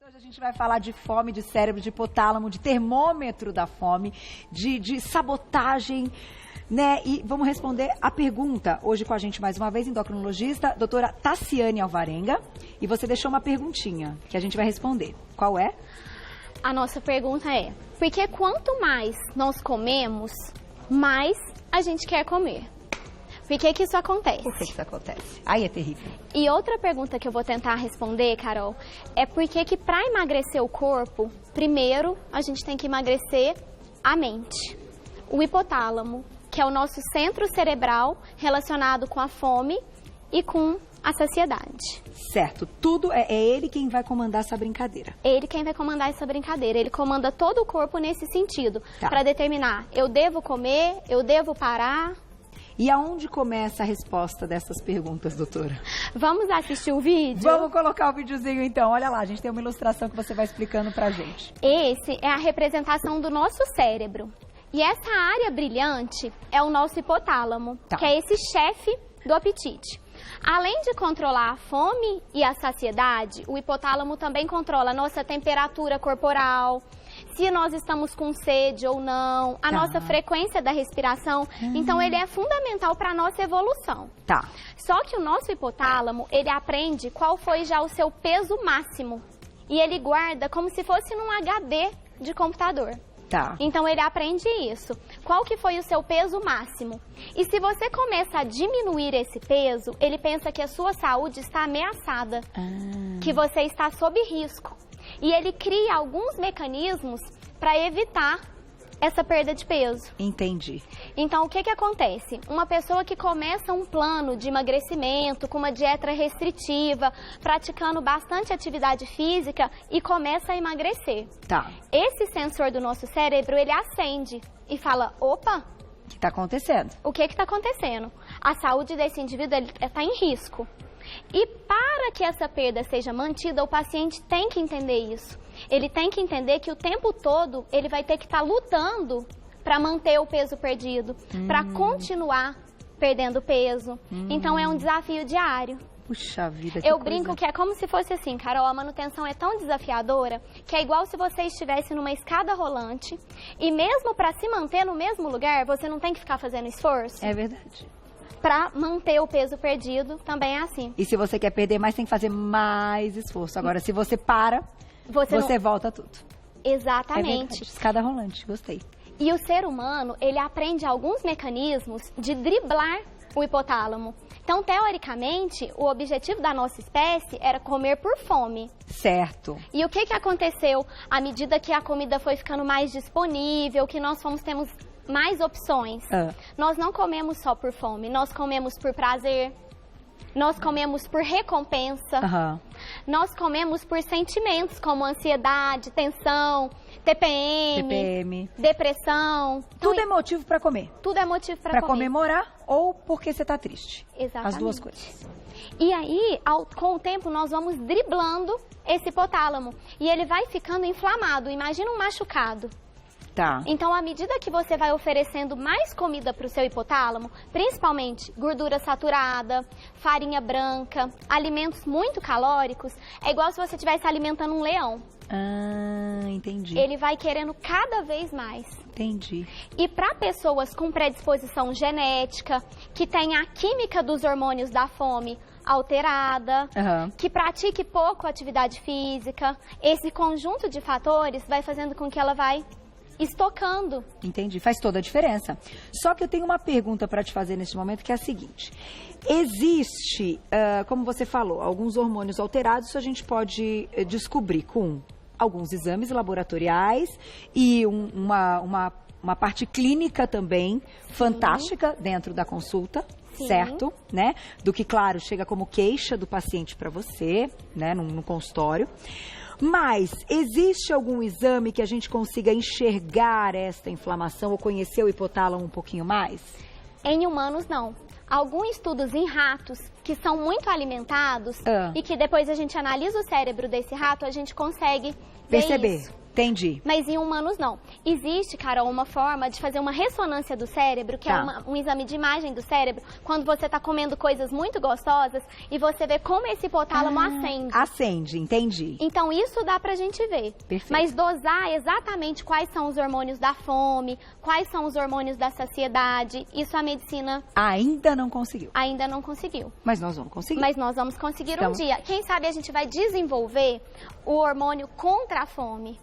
Hoje a gente vai falar de fome, de cérebro, de hipotálamo, de termômetro da fome, de sabotagem, né? E vamos responder a pergunta hoje com a gente mais uma vez, endocrinologista, doutora Tassiane Alvarenga. E você deixou uma perguntinha que a gente vai responder. Qual é? A nossa pergunta é, por que quanto mais nós comemos, mais a gente quer comer? Por que isso acontece? Por que isso acontece? Aí é terrível. E outra pergunta que eu vou tentar responder, Carol, é por que para emagrecer o corpo, primeiro a gente tem que emagrecer a mente. O hipotálamo, que é o nosso centro cerebral relacionado com a fome e com a saciedade. Certo, tudo é ele quem vai comandar essa brincadeira. Ele quem vai comandar essa brincadeira, ele comanda todo o corpo nesse sentido, para determinar, eu devo comer, eu devo parar. E aonde começa a resposta dessas perguntas, doutora? Vamos assistir o vídeo? Vamos colocar o videozinho então, olha lá, a gente tem uma ilustração que você vai explicando pra gente. Esse é a representação do nosso cérebro. E essa área brilhante é o nosso hipotálamo, que é esse chefe do apetite. Além de controlar a fome e a saciedade, o hipotálamo também controla a nossa temperatura corporal, se nós estamos com sede ou não, a nossa frequência da respiração. Então, ele é fundamental para a nossa evolução. Só que o nosso hipotálamo, ele aprende qual foi já o seu peso máximo. E ele guarda como se fosse num HD de computador. Então, ele aprende isso. Qual que foi o seu peso máximo? E se você começa a diminuir esse peso, ele pensa que a sua saúde está ameaçada, que você está sob risco. E ele cria alguns mecanismos para evitar essa perda de peso. Entendi. Então, o que acontece? Uma pessoa que começa um plano de emagrecimento, com uma dieta restritiva, praticando bastante atividade física e começa a emagrecer. Esse sensor do nosso cérebro, ele acende e fala, opa! O que está acontecendo? O que está acontecendo? A saúde desse indivíduo está em risco. E para que essa perda seja mantida, o paciente tem que entender isso. Ele tem que entender que o tempo todo ele vai ter que estar lutando para manter o peso perdido, para continuar perdendo peso. Então é um desafio diário. Puxa vida, que Eu brinco que é como se fosse assim, Carol, a manutenção é tão desafiadora que é igual se você estivesse numa escada rolante e mesmo para se manter no mesmo lugar, você não tem que ficar fazendo esforço. É verdade. Para manter o peso perdido, também é assim. E se você quer perder mais, tem que fazer mais esforço. Agora, se você para, você volta tudo. Exatamente. Escada rolante, gostei. E o ser humano, ele aprende alguns mecanismos de driblar o hipotálamo. Então, teoricamente, o objetivo da nossa espécie era comer por fome. Certo. E o que aconteceu à medida que a comida foi ficando mais disponível, que nós temos mais opções? Nós não comemos só por fome, nós comemos por prazer, nós comemos por recompensa, nós comemos por sentimentos como ansiedade, tensão, TPM, depressão. Tudo é motivo para comer. Tudo é motivo para comer. Para comemorar ou porque você está triste. Exatamente. As duas coisas. E aí, com o tempo, nós vamos driblando esse hipotálamo e ele vai ficando inflamado. Imagina um machucado. Então, à medida que você vai oferecendo mais comida para o seu hipotálamo, principalmente gordura saturada, farinha branca, alimentos muito calóricos, é igual se você estivesse alimentando um leão. Entendi. Ele vai querendo cada vez mais. Entendi. E para pessoas com predisposição genética, que tem a química dos hormônios da fome alterada, que pratique pouco atividade física, esse conjunto de fatores vai fazendo com que ela vai estocando. Entendi, faz toda a diferença. Só que eu tenho uma pergunta para te fazer neste momento, que é a seguinte. Existe, como você falou, alguns hormônios alterados, isso a gente pode descobrir com alguns exames laboratoriais e uma parte clínica também fantástica dentro da consulta. Certo, né? Do que, claro, chega como queixa do paciente para você, né, no consultório. Mas existe algum exame que a gente consiga enxergar esta inflamação ou conhecer o hipotálamo um pouquinho mais? Em humanos, não. Alguns estudos em ratos que são muito alimentados e que depois a gente analisa o cérebro desse rato, a gente consegue perceber. Isso. Entendi. Mas em humanos não. Existe, Carol, uma forma de fazer uma ressonância do cérebro, que é um exame de imagem do cérebro, quando você está comendo coisas muito gostosas e você vê como esse hipotálamo acende. Acende, entendi. Então isso dá pra gente ver. Perfeito. Mas dosar exatamente quais são os hormônios da fome, quais são os hormônios da saciedade, isso a medicina ainda não conseguiu. Ainda não conseguiu. Mas nós vamos conseguir. Mas nós vamos conseguir um dia. Quem sabe a gente vai desenvolver o hormônio contra a fome.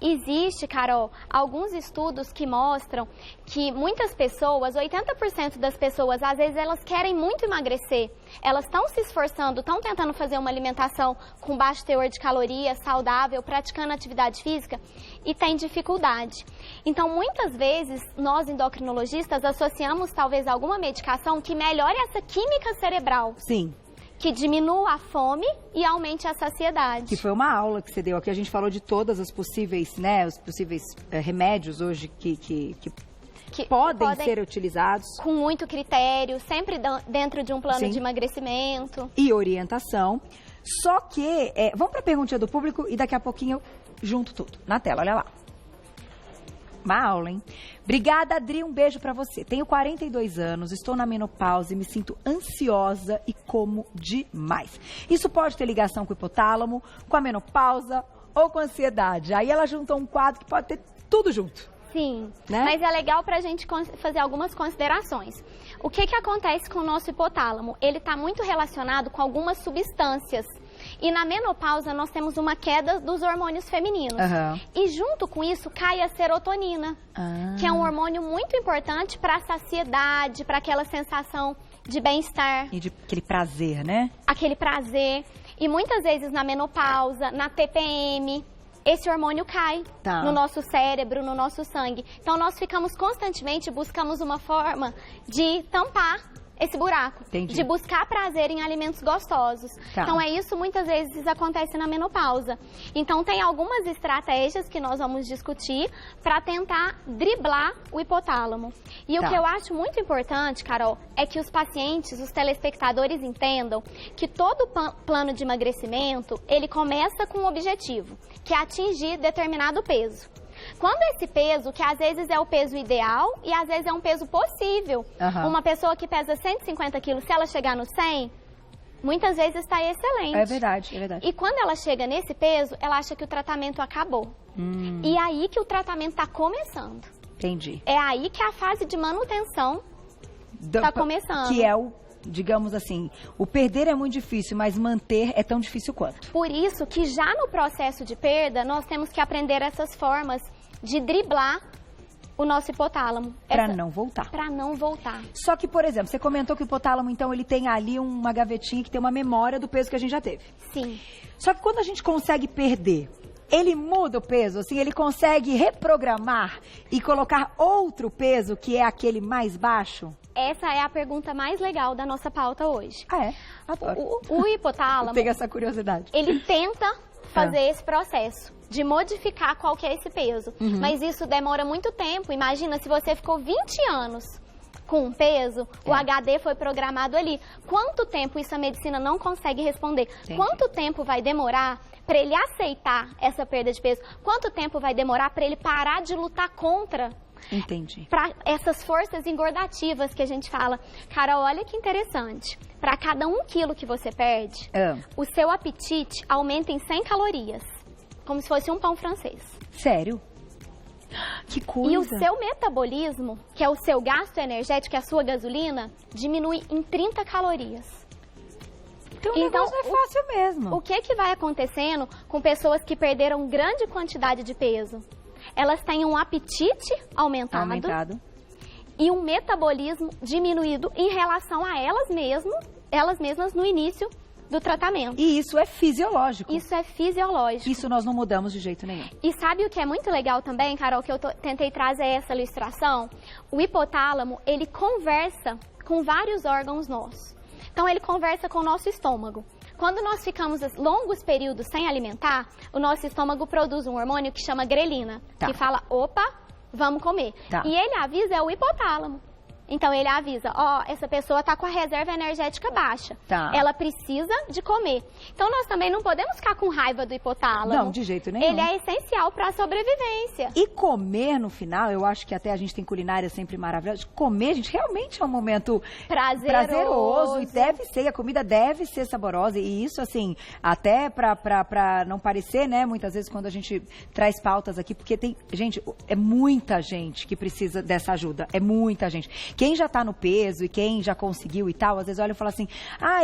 E existe, Carol, alguns estudos que mostram que muitas pessoas, 80% das pessoas, às vezes elas querem muito emagrecer. Elas estão se esforçando, estão tentando fazer uma alimentação com baixo teor de calorias, saudável, praticando atividade física e tem dificuldade. Então, muitas vezes, nós endocrinologistas associamos talvez alguma medicação que melhore essa química cerebral. Sim. Que diminua a fome e aumente a saciedade. Que foi uma aula que você deu aqui. A gente falou de todas as possíveis, os possíveis remédios hoje que podem ser utilizados. Com muito critério, sempre dentro de um plano de emagrecimento. E orientação. Só que, vamos para a perguntinha do público e daqui a pouquinho eu junto tudo. Na tela, olha lá. Uma aula, hein? Obrigada, Adri, um beijo pra você. Tenho 42 anos, estou na menopausa e me sinto ansiosa e como demais. Isso pode ter ligação com o hipotálamo, com a menopausa ou com a ansiedade. Aí ela juntou um quadro que pode ter tudo junto. Sim, mas é legal pra gente fazer algumas considerações. O que acontece com o nosso hipotálamo? Ele está muito relacionado com algumas substâncias. E na menopausa nós temos uma queda dos hormônios femininos. E junto com isso cai a serotonina, que é um hormônio muito importante para a saciedade, para aquela sensação de bem-estar. E de aquele prazer, né? Aquele prazer. E muitas vezes na menopausa, na TPM, esse hormônio cai no nosso cérebro, no nosso sangue. Então nós ficamos constantemente, buscamos uma forma de tampar esse buraco, de buscar prazer em alimentos gostosos. Então é isso, muitas vezes acontece na menopausa. Então tem algumas estratégias que nós vamos discutir para tentar driblar o hipotálamo. E o que eu acho muito importante, Carol, é que os pacientes, os telespectadores entendam que todo plano de emagrecimento, ele começa com um objetivo, que é atingir determinado peso. Quando esse peso, que às vezes é o peso ideal e às vezes é um peso possível, uma pessoa que pesa 150 quilos, se ela chegar no 100, muitas vezes está excelente. É verdade, é verdade. E quando ela chega nesse peso, ela acha que o tratamento acabou. E é aí que o tratamento está começando. Entendi. É aí que a fase de manutenção está começando. Que é o, digamos assim, o perder é muito difícil, mas manter é tão difícil quanto. Por isso que já no processo de perda, nós temos que aprender essas formas de driblar o nosso hipotálamo. Para não voltar. Para não voltar. Só que, por exemplo, você comentou que o hipotálamo, então, ele tem ali uma gavetinha que tem uma memória do peso que a gente já teve. Sim. Só que quando a gente consegue perder, ele muda o peso, assim, ele consegue reprogramar e colocar outro peso que é aquele mais baixo? Essa é a pergunta mais legal da nossa pauta hoje. Ah, é? Adoro. O hipotálamo... Tenho essa curiosidade. Ele tenta fazer esse processo de modificar qual que é esse peso. Mas isso demora muito tempo. Imagina se você ficou 20 anos com um peso, o HD foi programado ali. Quanto tempo isso a medicina não consegue responder? Quanto tempo vai demorar para ele aceitar essa perda de peso? Quanto tempo vai demorar para ele parar de lutar contra? Entendi. Para essas forças engordativas que a gente fala. Cara, olha que interessante. Para cada 1 quilo que você perde, o seu apetite aumenta em 100 calorias. Como se fosse um pão francês. Sério? Que coisa. E o seu metabolismo, que é o seu gasto energético, que é a sua gasolina, diminui em 30 calorias. Então o negócio é fácil mesmo. O que vai acontecendo com pessoas que perderam grande quantidade de peso? Elas têm um apetite aumentado e um metabolismo diminuído em relação a elas mesmas no início do tratamento. E isso é fisiológico. Isso é fisiológico. Isso nós não mudamos de jeito nenhum. E sabe o que é muito legal também, Carol, que eu tentei trazer essa ilustração? O hipotálamo, ele conversa com vários órgãos nossos. Então, ele conversa com o nosso estômago. Quando nós ficamos longos períodos sem alimentar, o nosso estômago produz um hormônio que chama grelina, que fala, opa, vamos comer. E ele avisa o hipotálamo. Então ele avisa, essa pessoa está com a reserva energética baixa. Tá. Ela precisa de comer. Então nós também não podemos ficar com raiva do hipotálamo. Não, de jeito nenhum. Ele é essencial para a sobrevivência. E comer no final, eu acho que até a gente tem culinária sempre maravilhosa. Comer, gente, realmente é um momento prazeroso e deve ser, a comida deve ser saborosa. E isso, assim, até para não parecer, né, muitas vezes quando a gente traz pautas aqui, porque tem, gente, é muita gente que precisa dessa ajuda. É muita gente. Quem já tá no peso e quem já conseguiu e tal, às vezes olha e fala assim,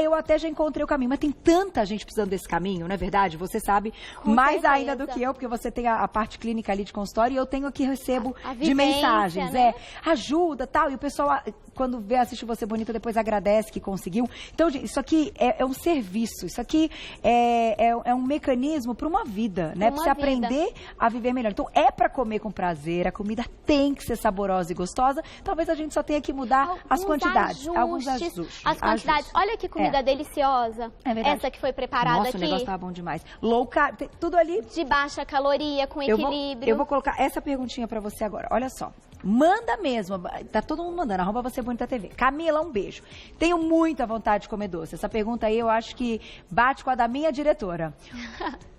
eu até já encontrei o caminho, mas tem tanta gente precisando desse caminho, não é verdade? Você sabe mais ainda do que eu, porque você tem a parte clínica ali de consultório e eu tenho aqui, recebo de mensagens, né? Ajuda, tal, e o pessoal, quando assiste Você Bonita, depois agradece que conseguiu. Então, gente, isso aqui é um serviço, isso aqui é um mecanismo para uma vida, né? Para você aprender a viver melhor. Então, é para comer com prazer, a comida tem que ser saborosa e gostosa, talvez a gente só tenha que mudar as quantidades. Alguns ajustes. As quantidades. Olha que comida deliciosa. É verdade. Essa que foi preparada aqui. Nossa, o negócio tá bom demais. Low carb, tudo ali. De baixa caloria, com equilíbrio. Eu vou colocar essa perguntinha pra você agora. Olha só. Manda mesmo. Tá todo mundo mandando. @Você Bonita TV. Camila, um beijo. Tenho muita vontade de comer doce. Essa pergunta aí eu acho que bate com a da minha diretora.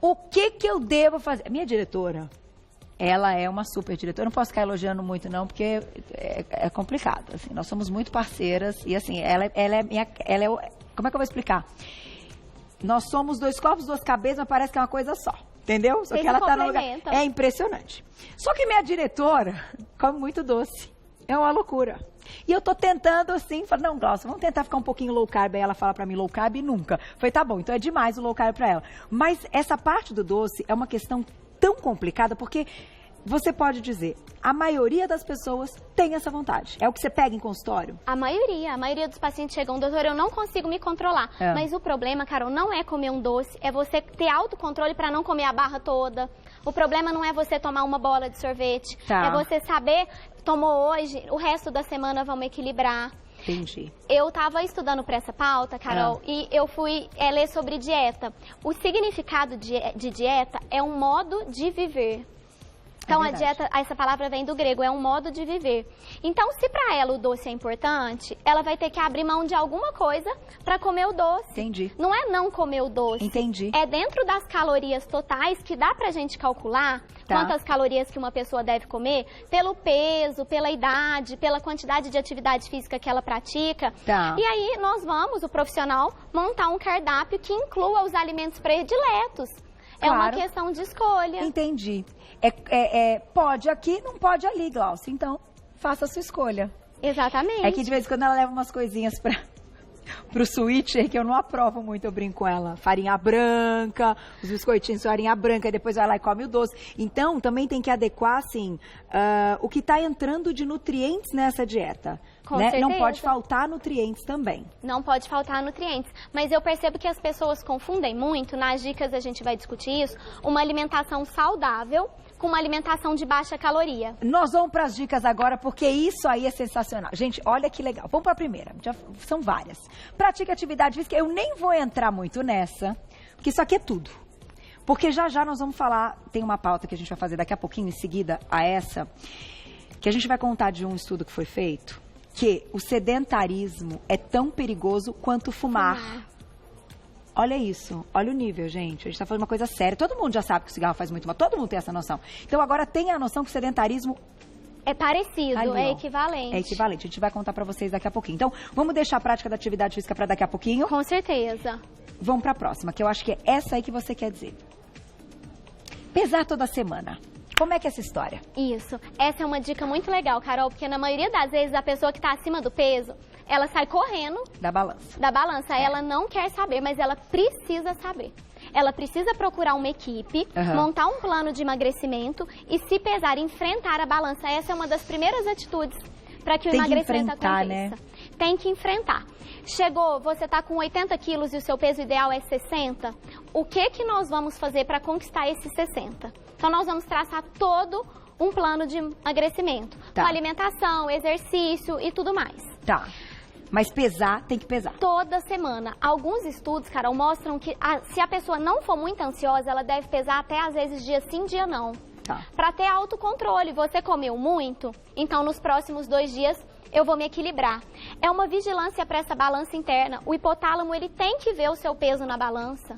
O que eu devo fazer? Minha diretora, ela é uma super diretora. Eu não posso ficar elogiando muito, não, porque é complicado. Assim, nós somos muito parceiras e, assim, ela é como é que eu vou explicar? Nós somos 2 corpos, 2 cabeças, mas parece que é uma coisa só. Entendeu? Só que ela tá no lugar. É impressionante. Só que minha diretora come muito doce. É uma loucura. E eu tô tentando, assim, falar, não, Glaucia, vamos tentar ficar um pouquinho low carb. Aí ela fala pra mim low carb nunca. Falei, tá bom, então é demais o low carb pra ela. Mas essa parte do doce é uma questão tão complicada, porque você pode dizer, a maioria das pessoas tem essa vontade. É o que você pega em consultório? A maioria dos pacientes chegam, doutor, eu não consigo me controlar. Mas o problema, Carol, não é comer um doce, é você ter autocontrole para não comer a barra toda. O problema não é você tomar uma bola de sorvete. É você saber, tomou hoje, o resto da semana vamos equilibrar. Entendi. Eu estava estudando para essa pauta, Carol, e eu fui ler sobre dieta. O significado de dieta é um modo de viver. Então, a dieta, essa palavra vem do grego, é um modo de viver. Então, se para ela o doce é importante, ela vai ter que abrir mão de alguma coisa para comer o doce. Entendi. Não é não comer o doce. Entendi. É dentro das calorias totais que dá pra gente calcular quantas calorias que uma pessoa deve comer, pelo peso, pela idade, pela quantidade de atividade física que ela pratica. E aí, nós vamos, o profissional, montar um cardápio que inclua os alimentos prediletos. É uma questão de escolha. Entendi. Pode aqui, não pode ali, Glaucia. Então, faça a sua escolha. Exatamente. É que de vez em quando ela leva umas coisinhas pro switcher que eu não aprovo muito, eu brinco com ela. Farinha branca, os biscoitinhos de farinha branca, e depois vai lá e come o doce. Então, também tem que adequar, assim, o que está entrando de nutrientes nessa dieta. Com certeza. Não pode faltar nutrientes também. Não pode faltar nutrientes. Mas eu percebo que as pessoas confundem muito, nas dicas a gente vai discutir isso, uma alimentação saudável com uma alimentação de baixa caloria. Nós vamos para as dicas agora, porque isso aí é sensacional. Gente, olha que legal. Vamos para a primeira. São várias. Pratique atividade física. Eu nem vou entrar muito nessa, porque isso aqui é tudo. Porque já nós vamos falar, tem uma pauta que a gente vai fazer daqui a pouquinho, em seguida a essa, que a gente vai contar de um estudo que foi feito, que o sedentarismo é tão perigoso quanto fumar. Olha isso, olha o nível, gente. A gente está falando uma coisa séria. Todo mundo já sabe que o cigarro faz muito mal, todo mundo tem essa noção. Então agora tenha a noção que o sedentarismo é parecido, ali, é equivalente. É equivalente, a gente vai contar para vocês daqui a pouquinho. Então, vamos deixar a prática da atividade física para daqui a pouquinho? Com certeza. Vamos para a próxima, que eu acho que é essa aí que você quer dizer. Pesar toda semana. Como é que é essa história? Isso. Essa é uma dica muito legal, Carol, porque na maioria das vezes a pessoa que está acima do peso, ela sai correndo da balança. Ela não quer saber, mas ela precisa saber. Ela precisa procurar uma equipe, montar um plano de emagrecimento e, se pesar, enfrentar a balança. Essa é uma das primeiras atitudes para que o emagrecimento aconteça. Né? Tem que enfrentar. Chegou, você está com 80 quilos e o seu peso ideal é 60, o que nós vamos fazer para conquistar esses 60? Então, nós vamos traçar todo um plano de emagrecimento, com alimentação, exercício e tudo mais. Tá. Mas pesar, tem que pesar. Toda semana. Alguns estudos, Carol, mostram que se a pessoa não for muito ansiosa, ela deve pesar até, às vezes, dia sim, dia não. Para ter autocontrole. Você comeu muito, então nos próximos 2 dias, eu vou me equilibrar. É uma vigilância para essa balança interna. O hipotálamo, ele tem que ver o seu peso na balança.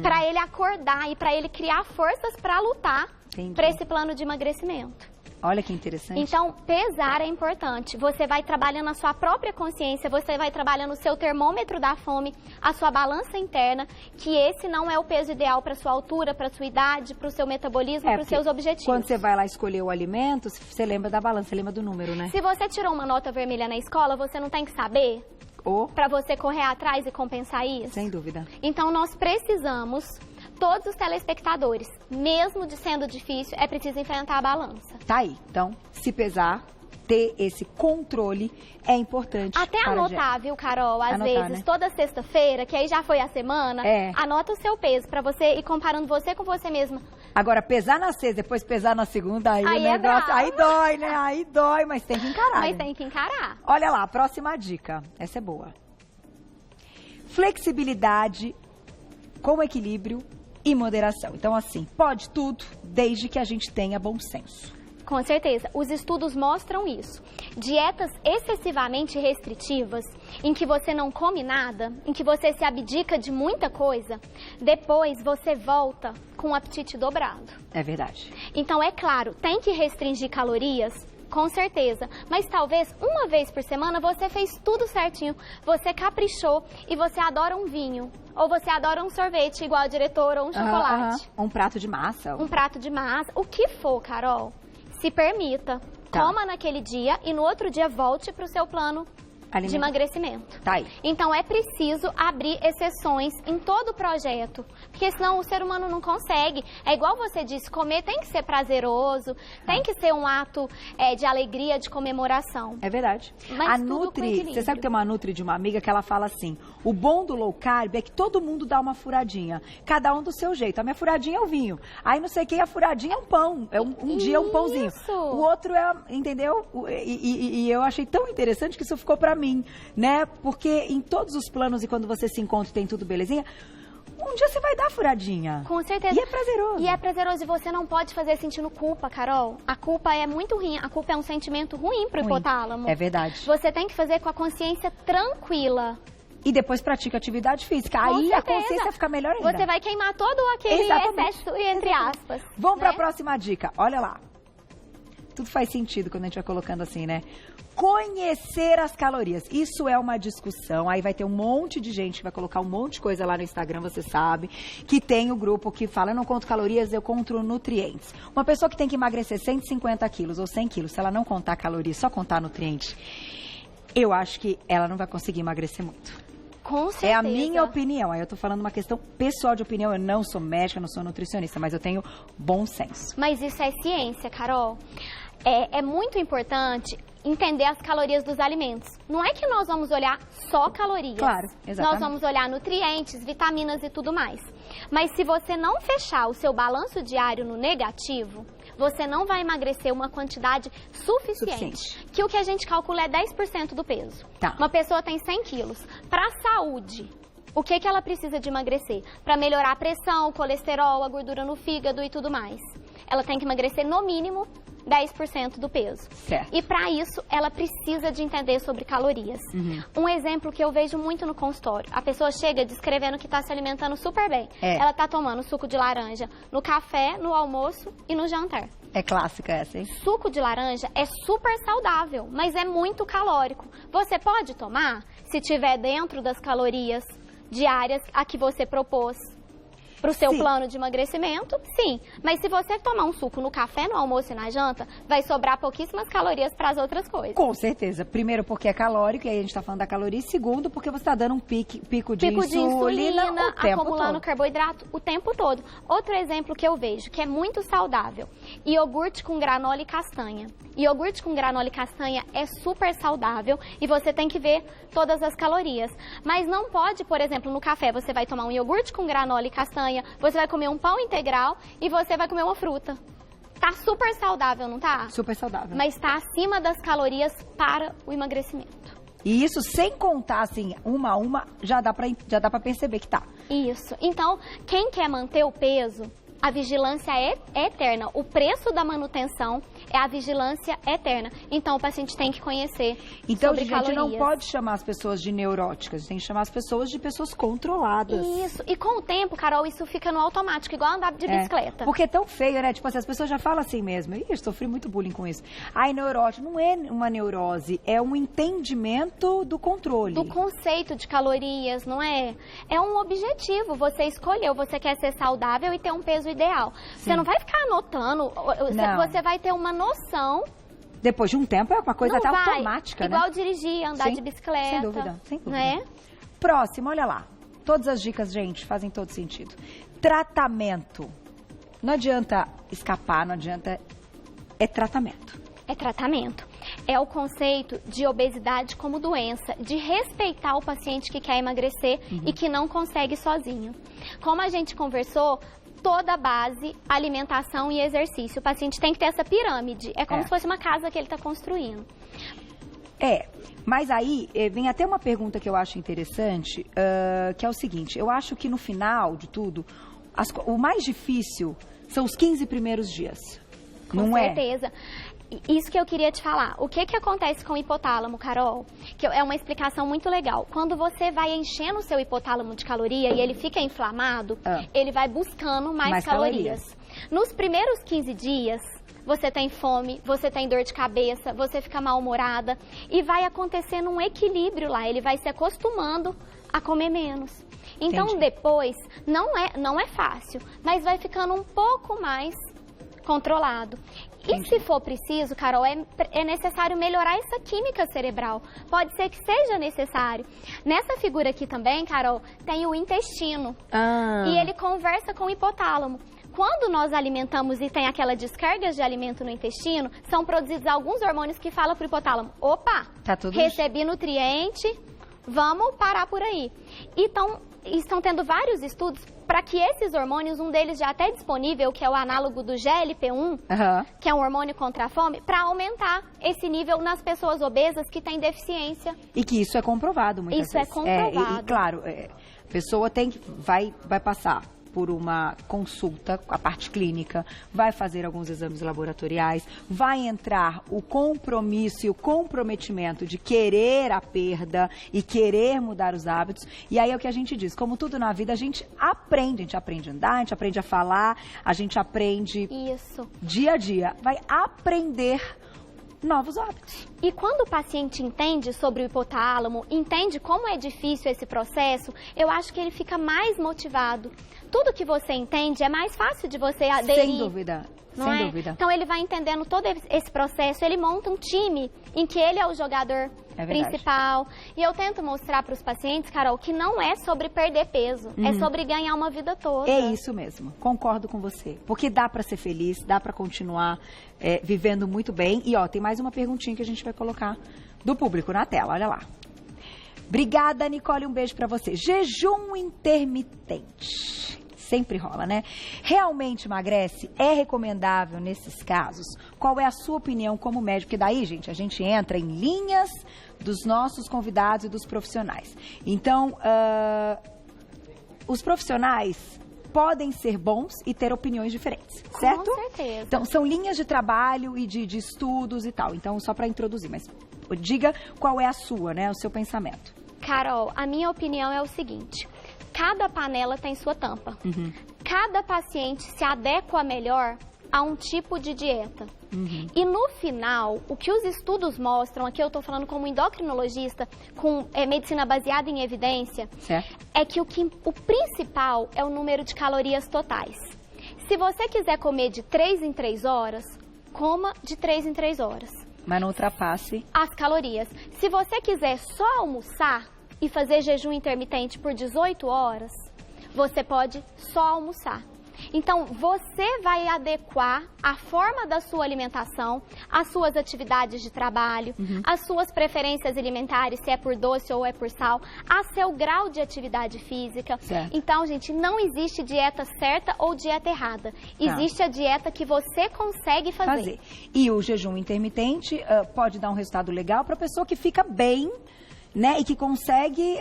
Para ele acordar e para ele criar forças para lutar para esse plano de emagrecimento. Olha que interessante. Então, pesar é importante. Você vai trabalhando a sua própria consciência, você vai trabalhando o seu termômetro da fome, a sua balança interna, que esse não é o peso ideal para sua altura, para sua idade, para o seu metabolismo, para os seus objetivos. Quando você vai lá escolher o alimento, você lembra da balança, você lembra do número, né? Se você tirou uma nota vermelha na escola, você não tem que saber para você correr atrás e compensar isso? Sem dúvida. Então, nós precisamos... Todos os telespectadores, mesmo sendo difícil, é preciso enfrentar a balança. Tá aí. Então, se pesar, ter esse controle é importante. Até anotar, viu, Carol? Às vezes, toda sexta-feira, que aí já foi a semana, anota o seu peso pra você ir comparando você com você mesma. Agora, pesar na sexta, depois pesar na segunda, aí o negócio... Aí dói, né? Aí dói, mas tem que encarar. Mas tem que encarar. Olha lá, próxima dica. Essa é boa. Flexibilidade com equilíbrio e moderação. Então, assim, pode tudo, desde que a gente tenha bom senso. Com certeza. Os estudos mostram isso. Dietas excessivamente restritivas, em que você não come nada, em que você se abdica de muita coisa, depois você volta com o apetite dobrado. É verdade. Então, é claro, tem que restringir calorias, com certeza. Mas talvez uma vez por semana você fez tudo certinho, você caprichou e você adora um vinho. Ou você adora um sorvete igual a diretora ou um chocolate. Um prato de massa. Um prato de massa. O que for, Carol, se permita. Coma naquele dia e no outro dia volte para o seu plano de emagrecimento. Tá aí. Então é preciso abrir exceções em todo o projeto, porque senão o ser humano não consegue. É igual você disse, comer tem que ser prazeroso, tem que ser um ato de alegria, de comemoração. É verdade. Mas a Nutri, você sabe que tem uma Nutri de uma amiga que ela fala assim, o bom do low carb é que todo mundo dá uma furadinha, cada um do seu jeito. A minha furadinha é o vinho, aí não sei quem, a furadinha é um pão, um dia é um pãozinho. O outro é, entendeu? E eu achei tão interessante que isso ficou pra mim, né? Porque em todos os planos e quando você se encontra e tem tudo belezinha, um dia você vai dar furadinha. Com certeza. E é prazeroso. E é prazeroso e você não pode fazer sentindo culpa, Carol. A culpa é muito ruim. A culpa é um sentimento ruim pro hipotálamo. É verdade. Você tem que fazer com a consciência tranquila. E depois pratica atividade física. Aí a consciência fica melhor ainda. Você vai queimar todo aquele excesso, entre aspas. Vamos para a próxima dica. Olha lá. Tudo faz sentido quando a gente vai colocando assim, né? Conhecer as calorias. Isso é uma discussão. Aí vai ter um monte de gente que vai colocar um monte de coisa lá no Instagram, você sabe. Que tem o grupo que fala, eu não conto calorias, eu conto nutrientes. Uma pessoa que tem que emagrecer 150 quilos ou 100 quilos, se ela não contar calorias, só contar nutrientes, eu acho que ela não vai conseguir emagrecer muito. Com certeza. É a minha opinião. Aí eu tô falando uma questão pessoal de opinião. Eu não sou médica, não sou nutricionista, mas eu tenho bom senso. Mas isso é ciência, Carol. É muito importante entender as calorias dos alimentos. Não é que nós vamos olhar só calorias. Claro, exatamente. Nós vamos olhar nutrientes, vitaminas e tudo mais. Mas se você não fechar o seu balanço diário no negativo, você não vai emagrecer uma quantidade suficiente. Que o que a gente calcula é 10% do peso. Tá. Uma pessoa tem 100 quilos. Para a saúde, o que ela precisa de emagrecer? Para melhorar a pressão, o colesterol, a gordura no fígado e tudo mais. Ela tem que emagrecer no mínimo 10% do peso. Certo. E para isso, ela precisa de entender sobre calorias. Um exemplo que eu vejo muito no consultório. A pessoa chega descrevendo que está se alimentando super bem. Ela está tomando suco de laranja no café, no almoço e no jantar. É clássica essa, hein? Suco de laranja é super saudável, mas é muito calórico. Você pode tomar se tiver dentro das calorias diárias a que você propôs para o seu plano de emagrecimento, sim. Mas se você tomar um suco no café, no almoço e na janta, vai sobrar pouquíssimas calorias para as outras coisas. Com certeza. Primeiro, porque é calórico, e aí a gente está falando da caloria. E segundo, porque você está dando um pico de insulina o tempo acumulando todo. Carboidrato o tempo todo. Outro exemplo que eu vejo, que é muito saudável, iogurte com granola e castanha. Iogurte com granola e castanha é super saudável e você tem que ver todas as calorias. Mas não pode, por exemplo, no café você vai tomar um iogurte com granola e castanha, você vai comer um pão integral e você vai comer uma fruta. Tá super saudável, não tá? Super saudável. Mas tá acima das calorias para o emagrecimento. E isso sem contar, assim, uma a uma, já dá pra perceber que tá. Isso. Então, quem quer manter o peso, a vigilância é eterna. O preço da manutenção é a vigilância eterna. Então, o paciente tem que conhecer então, sobre calorias. Então, a gente não pode chamar as pessoas de neuróticas, tem que chamar as pessoas de pessoas controladas. Isso. E com o tempo, Carol, isso fica no automático, igual andar de bicicleta. Porque é tão feio, né? Tipo assim, as pessoas já falam assim mesmo. Ih, eu sofri muito bullying com isso. Ai, neurótico. Não é uma neurose, é um entendimento do controle. Do conceito de calorias, não é? É um objetivo. Você escolheu, você quer ser saudável e ter um peso ideal. Sim. Você não vai ficar anotando, você vai ter uma noção. Depois de um tempo é uma coisa até automática, igual né? Igual dirigir, andar de bicicleta. Sem dúvida, sem dúvida. Né? Próximo, olha lá. Todas as dicas, gente, fazem todo sentido. Tratamento. Não adianta escapar, não adianta... É tratamento. É tratamento. É o conceito de obesidade como doença, de respeitar o paciente que quer emagrecer e que não consegue sozinho. Como a gente conversou, toda a base, alimentação e exercício. O paciente tem que ter essa pirâmide. É como se fosse uma casa que ele está construindo. Mas aí vem até uma pergunta que eu acho interessante, que é o seguinte, eu acho que no final de tudo, o mais difícil são os 15 primeiros dias. Com certeza. Isso que eu queria te falar. O que acontece com o hipotálamo, Carol? Que é uma explicação muito legal. Quando você vai enchendo o seu hipotálamo de caloria e ele fica inflamado, ele vai buscando mais calorias. Nos primeiros 15 dias, você tem fome, você tem dor de cabeça, você fica mal-humorada e vai acontecendo um equilíbrio lá. Ele vai se acostumando a comer menos. Então, depois, não é fácil, mas vai ficando um pouco mais controlado. E se for preciso, Carol, é necessário melhorar essa química cerebral. Pode ser que seja necessário. Nessa figura aqui também, Carol, tem o intestino. E ele conversa com o hipotálamo. Quando nós alimentamos e tem aquela descarga de alimento no intestino, são produzidos alguns hormônios que falam para o hipotálamo, opa, recebi nutriente, vamos parar por aí. Então, estão tendo vários estudos para que esses hormônios, um deles já até disponível, que é o análogo do GLP-1, que é um hormônio contra a fome, para aumentar esse nível nas pessoas obesas que têm deficiência. E que isso é comprovado muitas vezes. Isso é comprovado. E claro, a pessoa vai passar por uma consulta, a parte clínica, vai fazer alguns exames laboratoriais, vai entrar o compromisso e o comprometimento de querer a perda e querer mudar os hábitos. E aí é o que a gente diz, como tudo na vida, a gente aprende a andar, a gente aprende a falar, a gente aprende dia a dia, vai aprender novos hábitos. E quando o paciente entende sobre o hipotálamo, entende como é difícil esse processo, eu acho que ele fica mais motivado. Tudo que você entende é mais fácil de você aderir. Sem dúvida. Sem dúvida. Então ele vai entendendo todo esse processo, ele monta um time em que ele é o jogador principal. E eu tento mostrar para os pacientes, Carol, que não é sobre perder peso, é sobre ganhar uma vida toda. É isso mesmo, concordo com você. Porque dá para ser feliz, dá para continuar vivendo muito bem. E ó, tem mais uma perguntinha que a gente vai colocar do público na tela, olha lá. Obrigada, Nicole, um beijo para você. Jejum intermitente. Sempre rola, né? Realmente emagrece? É recomendável nesses casos? Qual é a sua opinião como médico? Porque daí, gente, a gente entra em linhas dos nossos convidados e dos profissionais. Então, os profissionais podem ser bons e ter opiniões diferentes, certo? Com certeza. Então, são linhas de trabalho e de estudos e tal. Então, só para introduzir, mas diga qual é a sua, né? O seu pensamento. Carol, a minha opinião é o seguinte. Cada panela tem sua tampa. Cada paciente se adequa melhor a um tipo de dieta. E no final, o que os estudos mostram, aqui eu estou falando como endocrinologista, com medicina baseada em evidência, é que o principal é o número de calorias totais. Se você quiser comer de 3 em 3 horas, coma de 3 em 3 horas. Mas não ultrapasse as calorias. Se você quiser só almoçar e fazer jejum intermitente por 18 horas, você pode só almoçar. Então, você vai adequar a forma da sua alimentação, as suas atividades de trabalho, as suas preferências alimentares, se é por doce ou é por sal, a seu grau de atividade física. Então, gente, não existe dieta certa ou dieta errada. Existe a dieta que você consegue fazer. E o jejum intermitente pode dar um resultado legal para a pessoa que fica bem né? E que consegue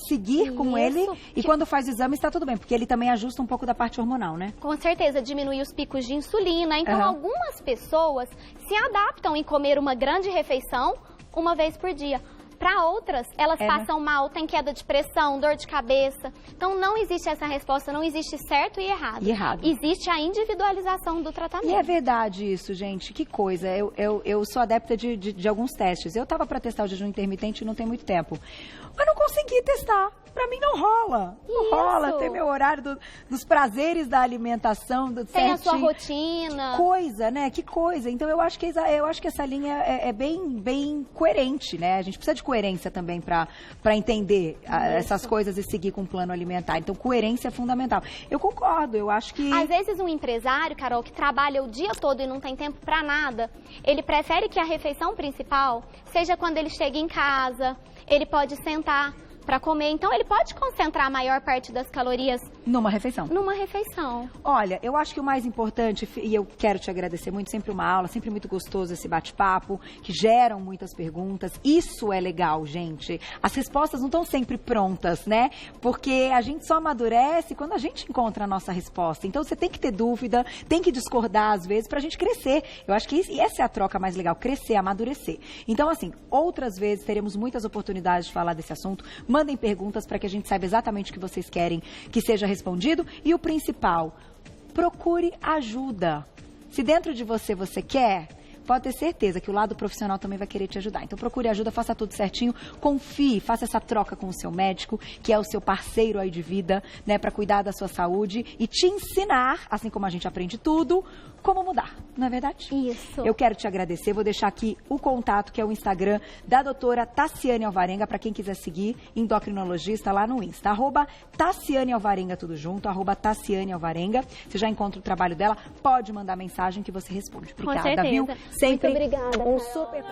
seguir com ele e quando faz o exame está tudo bem, porque ele também ajusta um pouco da parte hormonal, né? Com certeza, diminui os picos de insulina. Então, algumas pessoas se adaptam em comer uma grande refeição uma vez por dia. Para outras, elas passam mal, tem queda de pressão, dor de cabeça. Então, não existe essa resposta, não existe certo e errado. Existe a individualização do tratamento. E é verdade isso, gente. Que coisa. Eu sou adepta de alguns testes. Eu estava para testar o jejum intermitente não tem muito tempo. Mas não consegui testar. Pra mim não rola. Não rola. Tem meu horário dos prazeres da alimentação. Tem a sua rotina. Que coisa, né? Que coisa. Então eu acho que essa linha é bem coerente, né? A gente precisa de coerência também pra entender essas coisas e seguir com o plano alimentar. Então coerência é fundamental. Eu concordo, eu acho que... Às vezes um empresário, Carol, que trabalha o dia todo e não tem tempo pra nada, ele prefere que a refeição principal seja quando ele chega em casa, ele pode sentar para comer. Então, ele pode concentrar a maior parte das calorias... Numa refeição. Numa refeição. Olha, eu acho que o mais importante, e eu quero te agradecer muito, sempre uma aula, sempre muito gostoso esse bate-papo, que geram muitas perguntas. Isso é legal, gente. As respostas não estão sempre prontas, né? Porque a gente só amadurece quando a gente encontra a nossa resposta. Então, você tem que ter dúvida, tem que discordar às vezes pra gente crescer. Eu acho que essa é a troca mais legal, crescer, amadurecer. Então, assim, outras vezes teremos muitas oportunidades de falar desse assunto. Mandem perguntas para que a gente saiba exatamente o que vocês querem que seja respondido. E o principal, procure ajuda. Se dentro de você quer, pode ter certeza que o lado profissional também vai querer te ajudar. Então procure ajuda, faça tudo certinho, confie, faça essa troca com o seu médico, que é o seu parceiro aí de vida, né, para cuidar da sua saúde e te ensinar, assim como a gente aprende tudo, como mudar, não é verdade? Isso. Eu quero te agradecer, vou deixar aqui o contato, que é o Instagram da doutora Tassiane Alvarenga, para quem quiser seguir, endocrinologista lá no Insta, @Tassiane Alvarenga, tudo junto, @Tassiane Alvarenga. Você já encontra o trabalho dela, pode mandar mensagem que você responde. Obrigada, com certeza. Viu? Sempre muito obrigada. um super...